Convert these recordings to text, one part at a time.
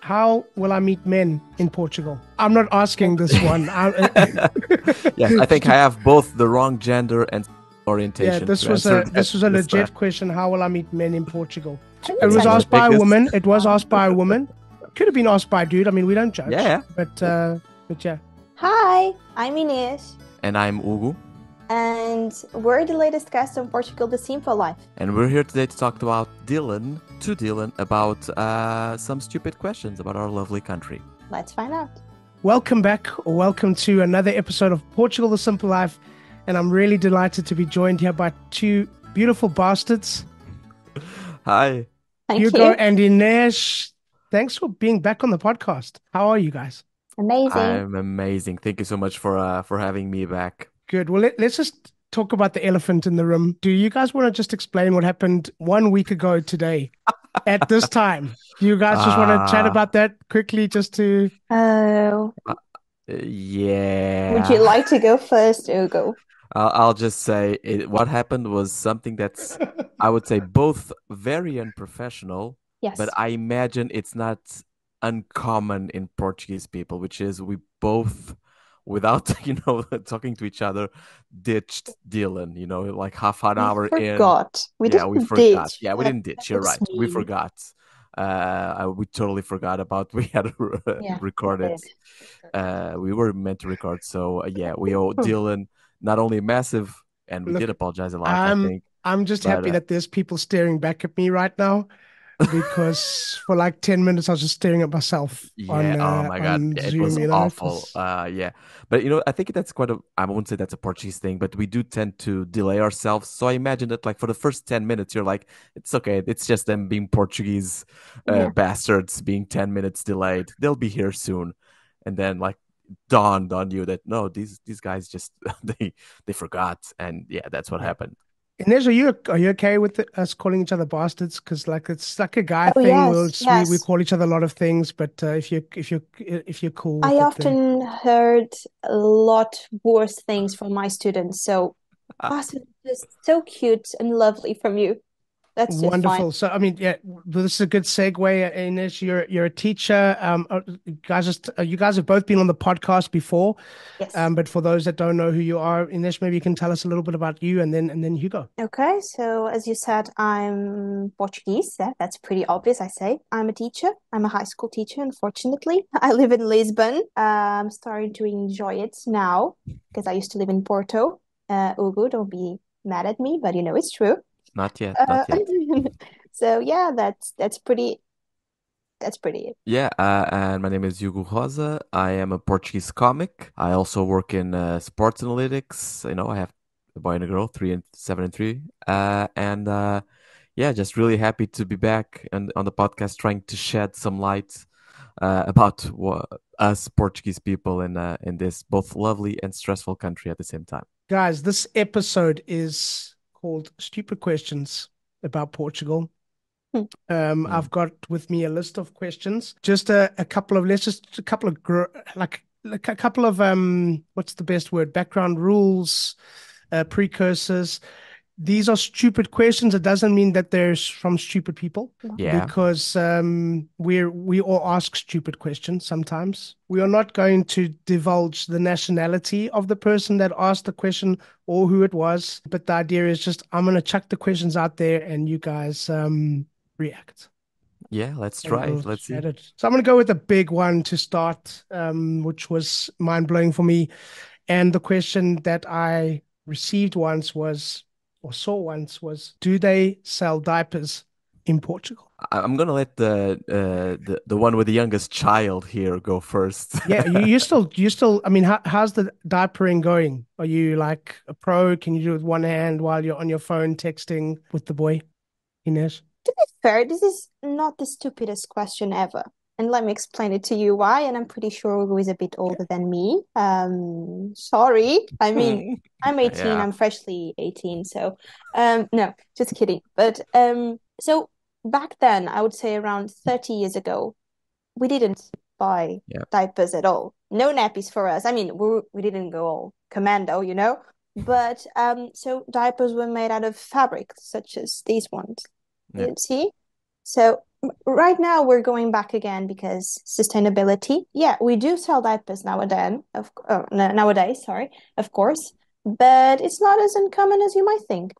How will I meet men in Portugal? I'm not asking this one. Yes, I think I have both the wrong gender and Yeah, orientation this to was answer a that this was a this time. legit question. How will I meet men in Portugal? I It think was Okay, you want asked to by take a this? woman. It was asked by a woman. Could have been asked by a dude. I mean, we don't Yeah, judge. yeah. But yeah. Hi, I'm Ines, And I'm Hugo, and we're the latest guest on Portugal, The Simple Life. and we're here today to talk about Dylan, about some stupid questions about our lovely country. Let's find out. Welcome back, or welcome to another episode of Portugal: The Simple Life, and I'm really delighted to be joined here by two beautiful bastards, Hi. Thank Hugo you. and Ines. Thanks for being back on the podcast. How are you guys? Amazing. I'm amazing. Thank you so much for having me back. Good. Well, let's just talk about the elephant in the room. Do you guys want to just explain what happened 1 week ago today at this time? Do you guys just want to chat Uh, about that quickly just to... Oh, uh, would you yeah. like to go first, Hugo? I'll just say what happened was something that's, I would say, both very unprofessional, but Yes. I imagine it's not uncommon in Portuguese people, which is we both, without, talking to each other, ditched Dylan, like half an We hour in. forgot. We Yeah, we didn't forgot. ditch. Yeah, we didn't ditch. You're That's right. We mean. forgot. We totally forgot about we had Yeah, we recorded. did. We were meant to record. So yeah, we owe Dylan not only massive, and we did Look, apologize a lot, I I'm think. I'm just But happy that there's people staring back at me right now because for like 10 minutes I was just staring at myself yeah, oh my God, on yeah, it was Zoom, It awful. was... Yeah, but I think that's quite a. I won't say that's a Portuguese thing, but we do tend to delay ourselves. So I imagine that like for the first 10 minutes, you're like, it's okay. It's just them being Portuguese Yeah. bastards being 10 minutes delayed. They'll be here soon, and then like dawned on you that no, these guys just they forgot, and yeah, that's what Yeah. happened. Inez, are you okay with us calling each other bastards? Because like it's like a guy Oh, thing. yes, We yes. call each other a lot of things, but if you're cool I with it, then often heard a lot worse things from my students. So, Boston is just so cute and lovely from you. That's just fine. wonderful. So I mean, yeah, well, this is a good segue. Inez, you're a teacher. You guys have both been on the podcast before. Yes. But for those that don't know who you are, Ines, maybe you can tell us a little bit about you and then Hugo. Okay, so as you said, I'm Portuguese. That's pretty obvious, I say. I'm a teacher. I'm a high school teacher, unfortunately. I live in Lisbon. I'm starting to enjoy it now because I used to live in Porto. Ugo, don't be mad at me, but it's true. Not yet, Uh, not yet. so yeah, that's pretty it. Yeah, and my name is Hugo Rosa. I am a Portuguese comic. I also work in sports analytics. I have a boy and a girl, 3 and 7 and 3. And yeah, just really happy to be back and on the podcast, trying to shed some light about us Portuguese people in this both lovely and stressful country at the same time. Guys, this episode is called Stupid Questions about Portugal. Hmm. Mm. I've got with me a list of questions. Just a couple of let's just a couple of like a couple of what's the best word? Background rules, precursors. These are stupid questions. It doesn't mean that they're from stupid people No. Yeah, because we all ask stupid questions sometimes. We are not going to divulge the nationality of the person that asked the question or who it was, but the idea is just I'm gonna chuck the questions out there and you guys react yeah. Let's and try. we'll Let's see. chat it. So I'm gonna go with the big one to start, which was mind blowing for me. And the question that I received once was, or saw once was, do they sell diapers in Portugal? I'm gonna let the one with the youngest child here go first. Yeah, you still, I mean, how's the diapering going? Are you like a pro? Can you do it with one hand while you're on your phone texting with the boy, Ines? To be fair, this is not the stupidest question ever. And let me explain it to you why. And I'm pretty sure Ugo is a bit older than me. Sorry. I mean, I'm 18, Yeah. I'm freshly 18, so no, just kidding. But so back then, I would say around 30 years ago, we didn't buy Yeah. diapers at all. No nappies for us. I mean, we didn't go all commando. But so diapers were made out of fabric, such as these ones. Yeah. You see? So Right now we're going back again because sustainability. Yeah, we do sell diapers nowadays, nowadays, sorry, of course, but it's not as uncommon as you might think.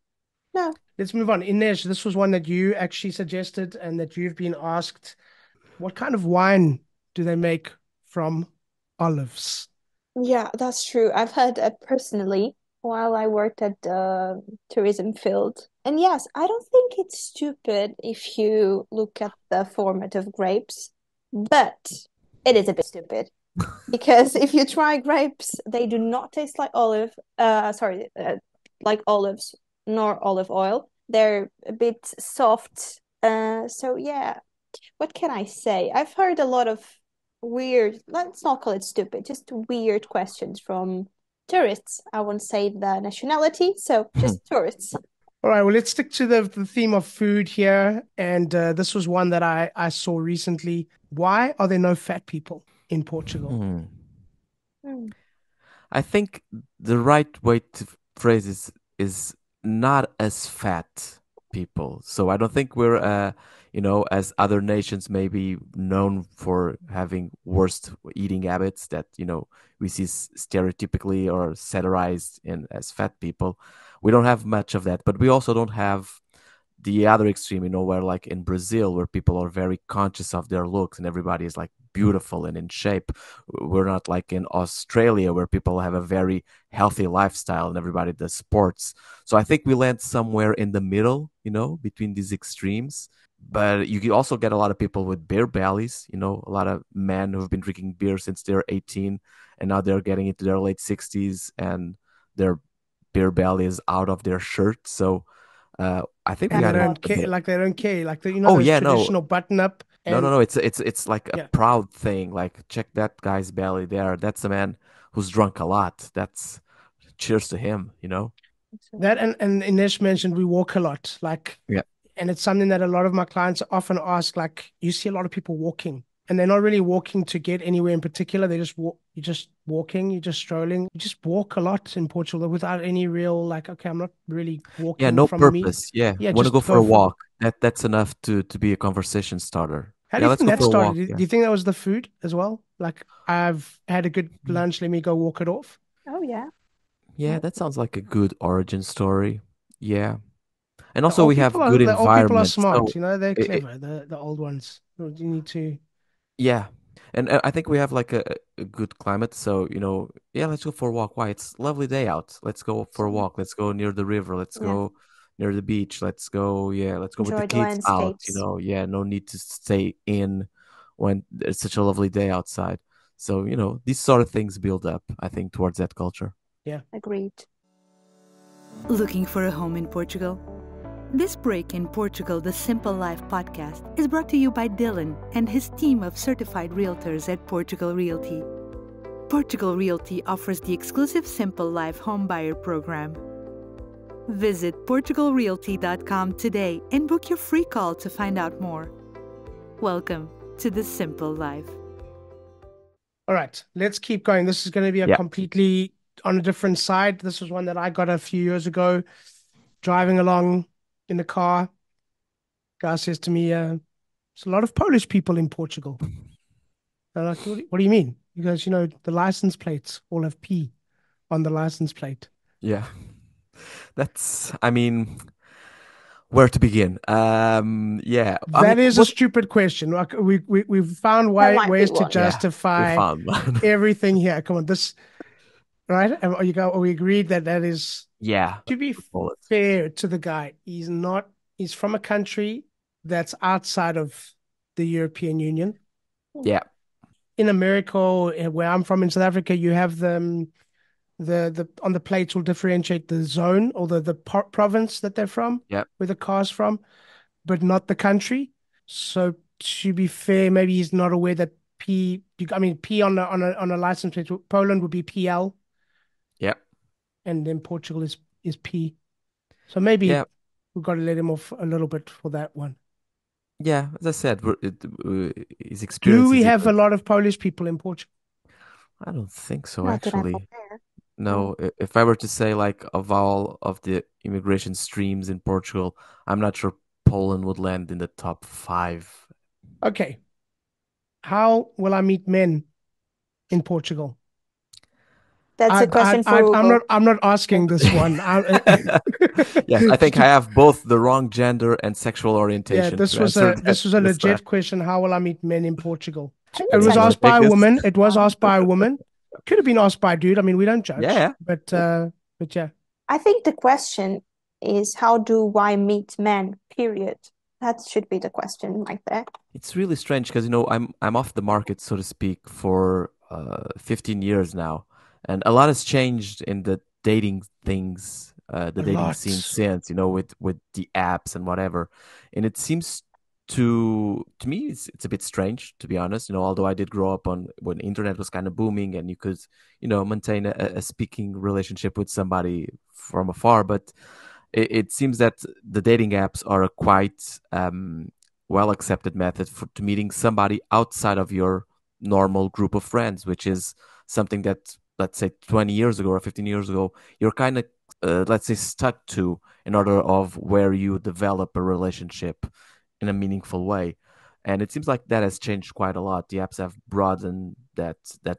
No. Let's move on. Ines, this was one that you actually suggested and that you've been asked. What kind of wine do they make from olives? Yeah, that's true. I've heard it personally while I worked at the tourism field. And yes, I don't think it's stupid if you look at the format of grapes, but it is a bit stupid because if you try grapes, they do not taste like like olives nor olive oil. They're a bit soft. So yeah, what can I say? I've heard a lot of weird, let's not call it stupid, just weird questions from tourists. I won't say the nationality, so just tourists. All right, well, let's stick to the theme of food here. And this was one that I saw recently. Why are there no fat people in Portugal? Hmm. Hmm. I think the right way to phrase this is not as fat people. So I don't think we're, as other nations may be known for having worst eating habits that, we see stereotypically or satirized in as fat people. We don't have much of that, but we also don't have the other extreme, where like in Brazil, where people are very conscious of their looks and everybody is like beautiful and in shape. We're not like in Australia, where people have a very healthy lifestyle and everybody does sports. So I think we land somewhere in the middle, between these extremes. But you can also get a lot of people with beer bellies, a lot of men who've been drinking beer since they're 18 and now they're getting into their late 60s and their beer belly is out of their shirt. So I think we And they That's got a in lot. don't a care, bit. like they don't care, like Oh those yeah, no, traditional button up no, no, and no. It's like a yeah, proud thing. Like check that guy's belly there. That's a man who's drunk a lot. That's cheers to him. that Absolutely. and Ines mentioned we walk a lot, like, Yeah. and it's something that a lot of my clients often ask. Like, you see a lot of people walking, and they're not really walking to get anywhere in particular. They just walk. You're just walking. You're just strolling. You just walk a lot in Portugal without any real like. Okay, I'm not really Yeah, walking no from me. purpose. Yeah. Yeah, Want to go just for go a for. walk. That's enough to be a conversation starter. How do Yeah, you let's think go that for a started? walk. Do Yeah. you think that was the food as well? Like, I've had a good Mm. lunch. Let me go walk it off. Oh yeah. Yeah, Yeah. that sounds like a good origin story. Yeah. And also we have good The old people are environment. smart. So They're it, clever. The old ones. You need to. yeah. And I think we have like a good climate. So, yeah, let's go for a walk. Why? It's a lovely day out. Let's go for a So, walk. Let's go near the river. Let's yeah. go near the beach. Let's go, yeah, let's go with the Enjoy the kids out. landscapes. Yeah, no need to stay in when it's such a lovely day outside. So, these sort of things build up, I think, towards that culture. Yeah. Agreed. Looking for a home in Portugal? This break in Portugal, the Simple Life podcast, is brought to you by Dylan and his team of certified realtors at Portugal Realty. Portugal Realty offers the exclusive Simple Life home buyer program. Visit portugalrealty.com today and book your free call to find out more. Welcome to the Simple Life. All right, let's keep going. This is going to be a Yeah. completely on a different side. This was one that I got a few years ago, driving along in the car. Guy says to me, "There's a lot of Polish people in Portugal." I'm like, what do you mean? He goes, the license plates all have P on the license plate. Yeah. I mean, where to begin? Yeah. I mean, That is a what? stupid question. Like we've found That might be ways to one. Yeah, we justify found one. everything here. Come on, this right? And we agreed that that is. Yeah. To be Bullet. fair to the guy, he's from a country that's outside of the European Union. Yeah. In America, or where I'm from in South Africa, you have the on the plates will differentiate the zone or the province that they're from, Yeah. where the car's from, but not the country. So to be fair, maybe he's not aware that P on a license plate, Poland would be PL, Yeah. and then Portugal is P. So maybe Yeah. we've got to let him off a little bit for that one. Yeah. As I said, his Do experience we is have either. a lot of Polish people in Portugal? I don't think so, Not that I'm actually. aware. No. No, if I were to say like of all of the immigration streams in Portugal, I'm not sure Poland would land in the top 5 Okay. How will I meet men in Portugal? That's a question for Hugo. I'm not asking this one. Yes, I think I have both the wrong gender and sexual Yeah, orientation to answer that this was a this time. legit question. How will I meet men in Portugal? I think It it's was You want asked to by take a this? woman. It was asked by a woman. Could have been asked by a dude. I mean, we don't judge. Yeah. But yeah. I think the question is how do I meet men, period. That should be the question right there. It's really strange because I'm off the market, so to speak, for 15 years now, and a lot has changed in the dating things, the A dating scene lot. since with the apps and whatever, and it seems to me it's a bit strange, to be honest. Although I did grow up on when internet was kind of booming and you could maintain a speaking relationship with somebody from afar, but it seems that the dating apps are a quite well accepted method to meeting somebody outside of your normal group of friends, which is something that, let's say, 20 years ago or 15 years ago, you're kind of, let's say, stuck to in order of where you develop a relationship in a meaningful way. And it seems like that has changed quite a lot. The apps have broadened that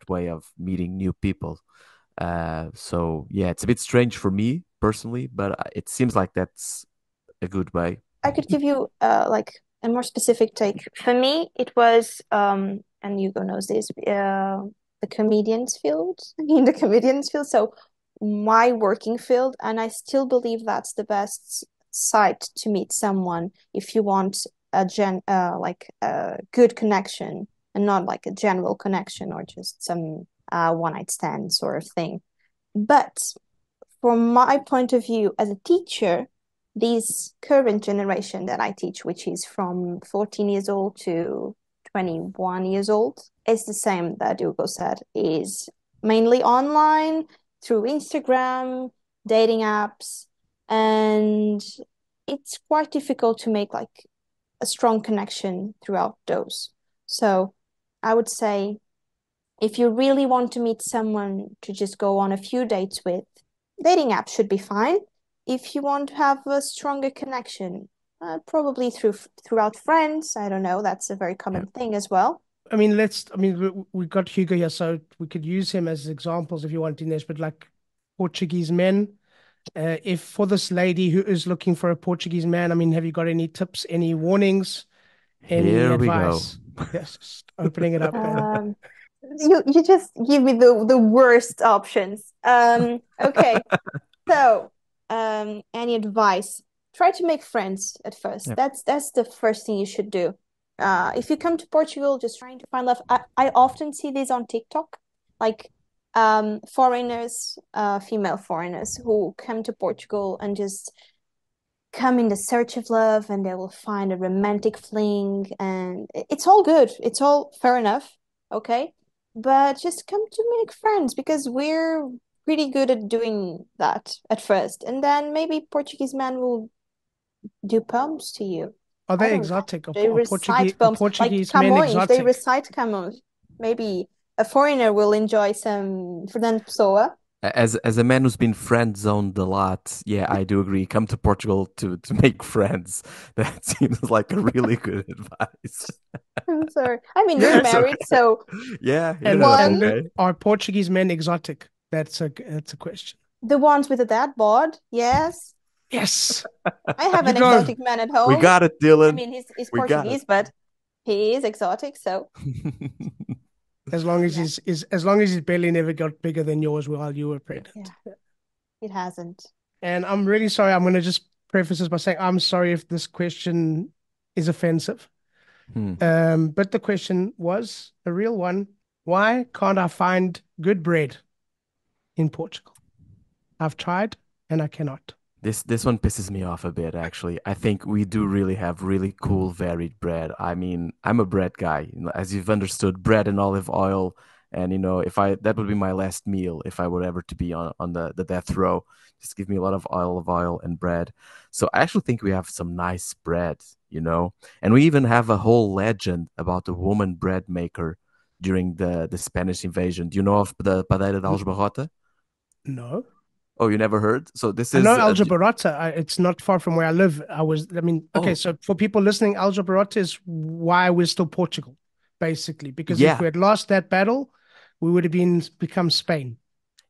way of meeting new people. So yeah, it's a bit strange for me personally, but it seems like that's a good way. I could give you like a more specific take. For me, it was and Hugo knows this, the comedians field. In the comedians field, so my working field, and I still believe that's the best site to meet someone if you want like a good connection and not like a general connection or just some one night stand sort of thing. But from my point of view as a teacher, this current generation that I teach, which is from 14 years old to 21 years old, is the same that Hugo said, is mainly online through Instagram, dating apps, and it's quite difficult to make like a strong connection throughout those. So I would say if you really want to meet someone to just go on a few dates with, dating apps should be fine. If you want to have a stronger connection, probably throughout friends. I don't know. That's a very Yeah. common thing as well. I mean, we got Hugo here, so we could use him as examples if you want, Ines, but like Portuguese men. If for this lady who is looking for a Portuguese man, I mean, have you got any tips, any warnings, any Here we go. advice? Yes, just opening it up, man. You just give me the worst options. Okay. So, any advice? Try to make friends at first. Yep. That's the first thing you should do. If you come to Portugal just trying to find love, I often see this on TikTok, like foreigners, female foreigners who come to Portugal and just come in the search of love and they will find a romantic fling and it's all good. It's all fair enough, okay? But just come to make friends because we're pretty good at doing that at first. And then maybe Portuguese men will do poems to you. Are I they don't know. exotic? They recite poems like Portuguese men Camões. They exotic? recite Camões. Maybe a foreigner will enjoy some Fernando Pessoa. As a man who's been friend zoned a lot, yeah, I do agree. Come to Portugal to make friends. That seems like a really good advice. I'm sorry. I mean, you're Yes. married, so Yeah, And, One- and okay. are Portuguese men exotic? That's a question. the ones with a dad bod, yes. Yes. I have an You go. exotic man at home. We got it, Dylan. I mean, he's We got Portuguese, but he is exotic, so As long as Yeah. as long as his belly never got bigger than yours while you were pregnant. Yeah. it hasn't. And I'm really sorry. I'm going to just preface this by saying I'm sorry if this question is offensive. But the question was a real one. Why can't I find good bread in Portugal? I've tried and I cannot. This one pisses me off a bit, actually. I think we do really have really cool, varied bread. I mean, I'm a bread guy, as you've understood, bread and olive oil. And if that would be my last meal if I were ever to be on the death row. Just give me a lot of olive oil and bread. So I actually think we have some nice bread. And we even have a whole legend about a woman bread maker during the Spanish invasion. Do you know of the Padeira de Aljubarrota? No. Oh, you never heard? So this I is know Aljubarrota. It's not far from where I live. Okay, oh, so for people listening, Aljubarrota is why we're still Portugal, basically. Because if yeah. we had lost that battle, we would have become Spain.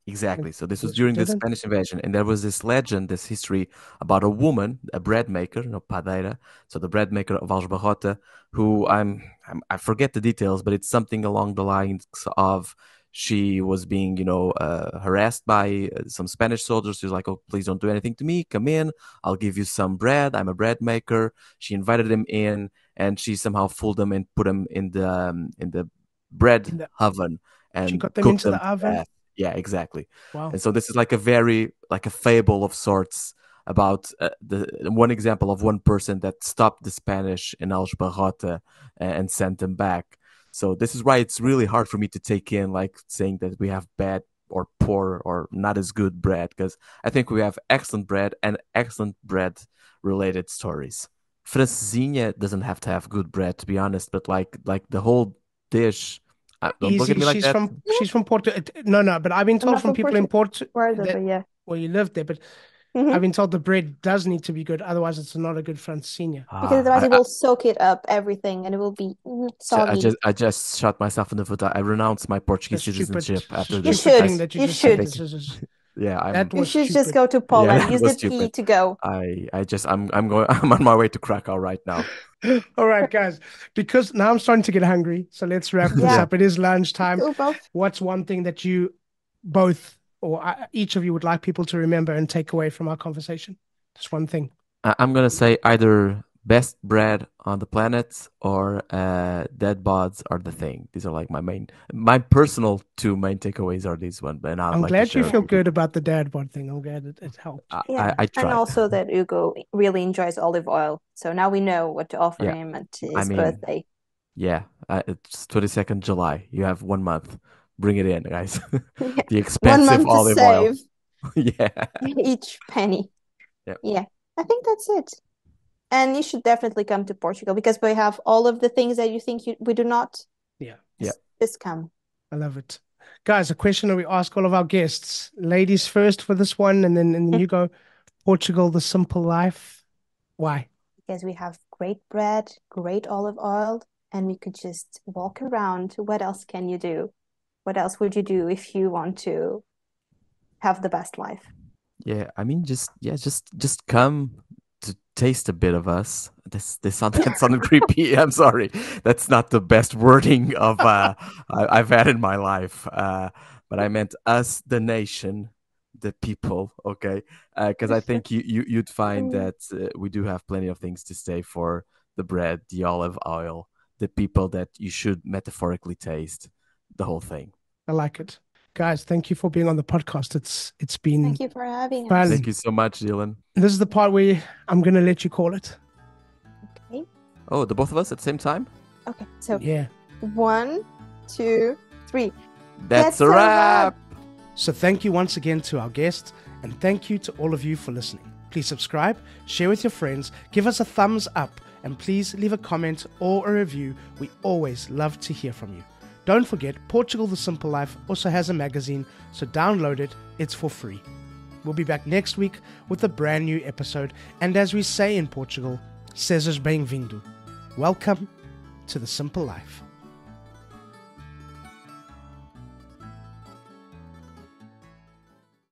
Exactly. So this was Which we during the didn't. Spanish invasion, and there was this legend, this history about a woman, a bread maker, padeira. So the bread maker of Aljubarrota, who I forget the details, but it's something along the lines of she was being, harassed by some Spanish soldiers. She was like, "Oh, please don't do anything to me. Come in. I'll give you some bread. I'm a bread maker." She invited him in, and she somehow fooled him and put him in the bread In the, oven she and got them cooked into them the to oven. death. Yeah, exactly. Wow. And so this is like like a fable of sorts about the one example of one person that stopped the Spanish in Aljubarrota and sent them back. So this is why it's really hard for me to take in like saying that we have bad or poor or not as good bread, because I think we have excellent bread and excellent bread related stories. Francesinha doesn't have to have good bread, to be honest, but like the whole dish. Don't look at Easy. me like She's that. from Porto. No, but I've been I'm told not from from people in Portugal, Porto but that, yeah. well, you live there, but I've Hmm. been told the bread does need to be good, otherwise it's not a good Francesinha. Because Ah, otherwise it will soak it up, everything, and it will be soggy. I just shot myself in the foot. I renounced my Portuguese citizenship It's a after You this. stupid should. thing that you You just said. should. This is Yeah, that You was should just stupid. go to yeah, Poland. that Use was the P stupid. to go. I'm going. I'm on my way to Krakow right now. All right, guys, because now I'm starting to get hungry, so let's wrap this Yeah, Yeah, up. It is lunchtime. go both. What's one thing that you both or each of you would like people to remember and take away from our conversation? Just one thing. I'm gonna say either best bread on the planet or dead bods are the thing. These are like my personal two main takeaways are these one, and I'd I'm like to glad you share it feel Yeah, with you. good about the dad bod thing. I'm glad it helped. yeah. I And tried. also that Hugo really enjoys olive oil. So now we know what to offer Yeah, him at I his mean, birthday. yeah, it's 22nd July. You have 1 month. Bring it in, guys. Yeah. The One expensive month to olive oil. save Yeah. each penny. Yeah. Yeah, I think that's it. And you should definitely come to Portugal because we have all of the things that you think we do not. Yeah, Yeah. Just come. I love it. Guys, a question that we ask all of our guests. Ladies first for this one, and then you go. Portugal, the simple life. Why? Because we have great bread, great olive oil, and we could just walk around. What else can you do? What else would you do if you want to have the best life? Yeah, I mean, just come to taste a bit of us. That sounded creepy. I'm sorry. That's not the best wording of I've had in my life. But I meant us, the nation, the people. Okay, because I think you'd find Mm, that we do have plenty of things to say for the bread, the olive oil, the people that you should metaphorically taste, the whole thing. I like it. Guys, thank you for being on the podcast. It's been Thank you for having us. Thank fun. you so much, Dylan. This is the part where I'm gonna let you call it. Okay. Oh, the both of us at the same time? Okay. So Yeah. 1, 2, 3. That's a wrap. So thank you once again to our guests, and thank you to all of you for listening. Please subscribe, share with your friends, give us a thumbs up, and please leave a comment or a review. We always love to hear from you. Don't forget, Portugal the Simple Life also has a magazine, so download it. It's for free. We'll be back next week with a brand new episode, and as we say in Portugal, sejas bem-vindo. Welcome to the Simple Life.